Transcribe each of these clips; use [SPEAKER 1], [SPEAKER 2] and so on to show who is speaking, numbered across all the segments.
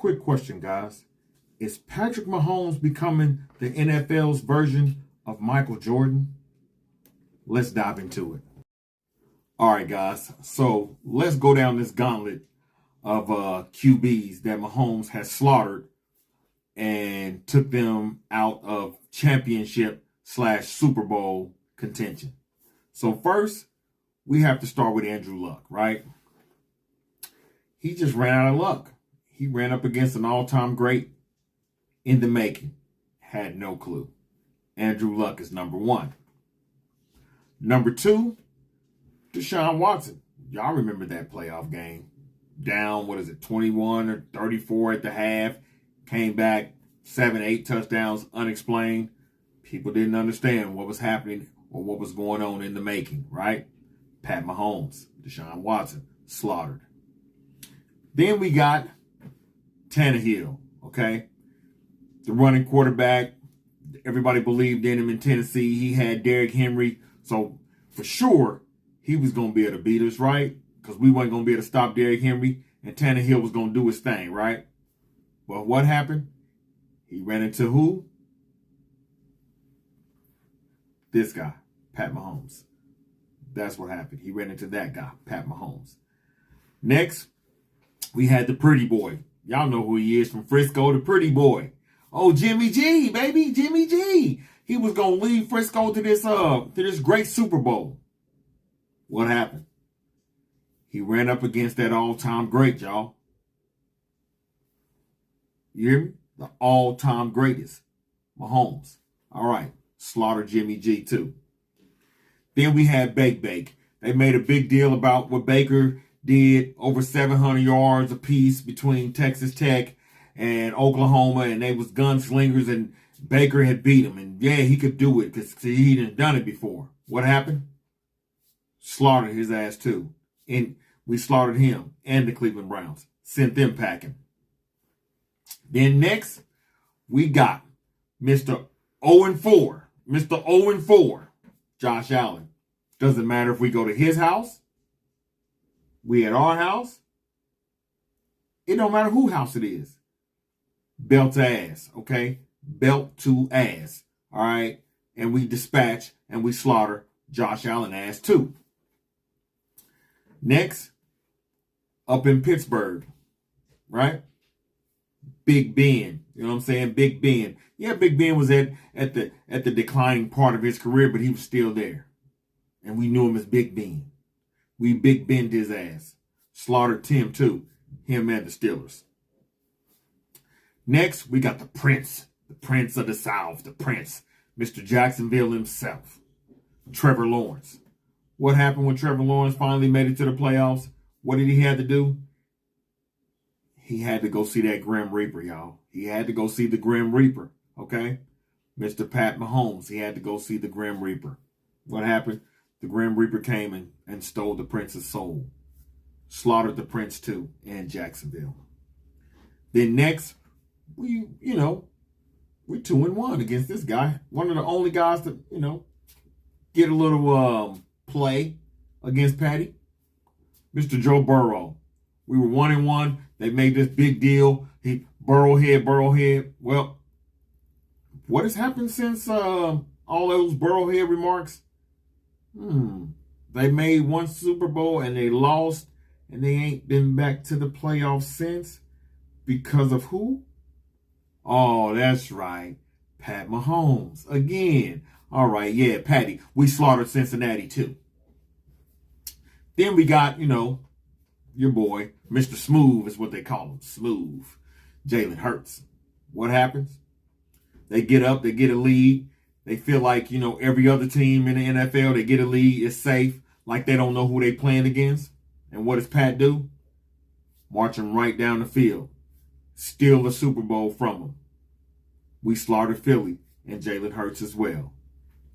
[SPEAKER 1] Quick question, guys. Is Patrick Mahomes becoming the NFL's version of Michael Jordan? Let's dive into it. All right, guys. So let's go down this gauntlet of QBs that Mahomes has slaughtered and took them out of championship/Super Bowl contention. So first, we have to start with Andrew Luck, right? He just ran out of luck. He ran up against an all-time great in the making. Had no clue. Andrew Luck is number one. Number two, Deshaun Watson. Y'all remember that playoff game. Down, 21 or 34 at the half. Came back, 7, 8 touchdowns, unexplained. People didn't understand what was happening or what was going on in the making, right? Pat Mahomes, Deshaun Watson, slaughtered. Then we got Tannehill, okay? The running quarterback. Everybody believed in him in Tennessee. He had Derrick Henry. So, for sure, he was going to be able to beat us, right? Because we weren't going to be able to stop Derrick Henry. And Tannehill was going to do his thing, right? But what happened? He ran into who? This guy, Pat Mahomes. That's what happened. He ran into that guy, Pat Mahomes. Next, we had the pretty boy. Y'all know who he is from Frisco, the pretty boy. Oh, Jimmy G, baby, Jimmy G. He was going to lead Frisco to this great Super Bowl. What happened? He ran up against that all-time great, y'all. You hear me? The all-time greatest, Mahomes. All right, slaughtered Jimmy G too. Then we had Bake. They made a big deal about what Baker did, over 700 yards apiece between Texas Tech and Oklahoma, and they was gunslingers, and Baker had beat him. And yeah, he could do it because he didn't done it before. What happened? Slaughtered his ass too. And we slaughtered him and the Cleveland Browns. Sent them packing. Then next, we got Mr. 0-4. Mr. 0-4, Josh Allen. Doesn't matter if we go to his house, we at our house. It don't matter whose house it is. Belt to ass, okay? Belt to ass, all right? And we dispatch and we slaughter Josh Allen ass too. Next, up in Pittsburgh, right? Big Ben, you know what I'm saying? Big Ben. Yeah, Big Ben was at the declining part of his career, but he was still there. And we knew him as Big Ben. We Big Ben'd his ass. Slaughtered Tim too. Him and the Steelers. Next, we got the Prince of the South, the Prince, Mr. Jacksonville himself, Trevor Lawrence. What happened when Trevor Lawrence finally made it to the playoffs? What did he have to do? He had to go see that Grim Reaper, y'all. He had to go see the Grim Reaper, okay? Mr. Pat Mahomes, he had to go see the Grim Reaper. What happened? The Grim Reaper came and stole the Prince's soul. Slaughtered the Prince too in Jacksonville. Then next, we're 2-1 against this guy. One of the only guys to, get a little play against Patty. Mr. Joe Burrow. We were 1-1. They made this big deal. Burrow head. Well, what has happened since all those Burrow head remarks? They made one Super Bowl and they lost, and they ain't been back to the playoffs since. Because of who? Oh, that's right. Pat Mahomes. Again. All right, yeah, Patty. We slaughtered Cincinnati too. Then we got, your boy, Mr. Smooth is what they call him. Smooth. Jalen Hurts. What happens? They get up, they get a lead. They feel like, every other team in the NFL, they get a lead, it's safe, like they don't know who they playing against. And what does Pat do? March them right down the field. Steal the Super Bowl from them. We slaughtered Philly and Jalen Hurts as well.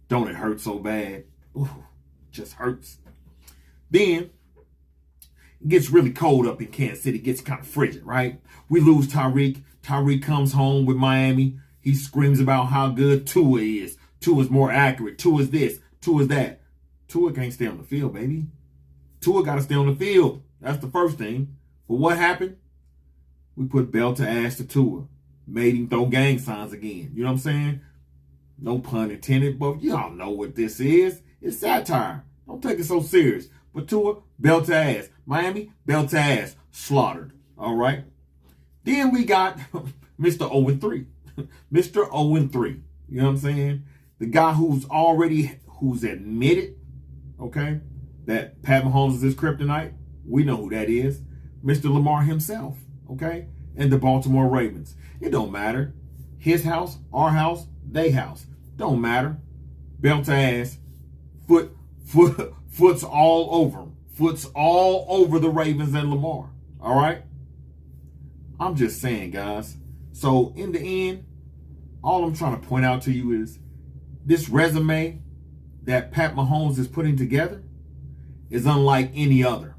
[SPEAKER 1] Don't it hurt so bad? Ooh, just hurts. Then, it gets really cold up in Kansas City. It gets kind of frigid, right? We lose Tyreek. Tyreek comes home with Miami. He screams about how good Tua is. Tua's more accurate. Tua's this. Tua's that. Tua can't stay on the field, baby. Tua got to stay on the field. That's the first thing. But what happened? We put belt to ass to Tua. Made him throw gang signs again. You know what I'm saying? No pun intended, but y'all know what this is. It's satire. Don't take it so serious. But Tua, belt to ass. Miami, belt to ass. Slaughtered. All right? Then we got Mr. 0-3. Mr. 0-3. You know what I'm saying? The guy who's admitted, okay, that Pat Mahomes is his kryptonite. We know who that is. Mr. Lamar himself, okay? And the Baltimore Ravens. It don't matter. His house, our house, they house. Don't matter. Belt to ass. Foot's all over him. Foot's all over the Ravens and Lamar. All right? I'm just saying, guys. So, in the end, all I'm trying to point out to you is this resume that Pat Mahomes is putting together is unlike any other.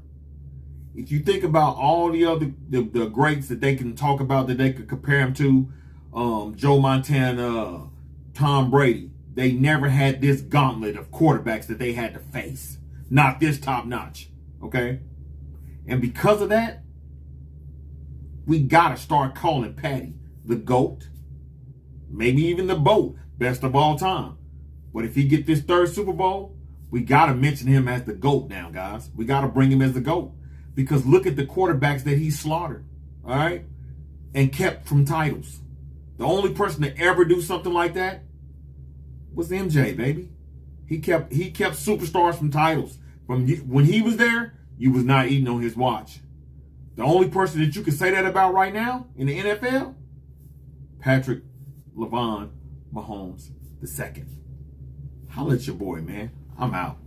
[SPEAKER 1] If you think about all the other the greats that they can talk about, that they could compare him to, Joe Montana, Tom Brady, they never had this gauntlet of quarterbacks that they had to face. Not this top notch, okay? And because of that, we got to start calling Patty the GOAT, maybe even the BOAT, best of all time. But if he get this third Super Bowl, we got to mention him as the GOAT now, guys. We got to bring him as the GOAT. Because look at the quarterbacks that he slaughtered, all right, and kept from titles. The only person to ever do something like that was MJ, baby. He kept superstars from titles. From when he was there, you was not eating on his watch. The only person that you can say that about right now in the NFL, Patrick Mahomes II. Holla at your boy, man. I'm out.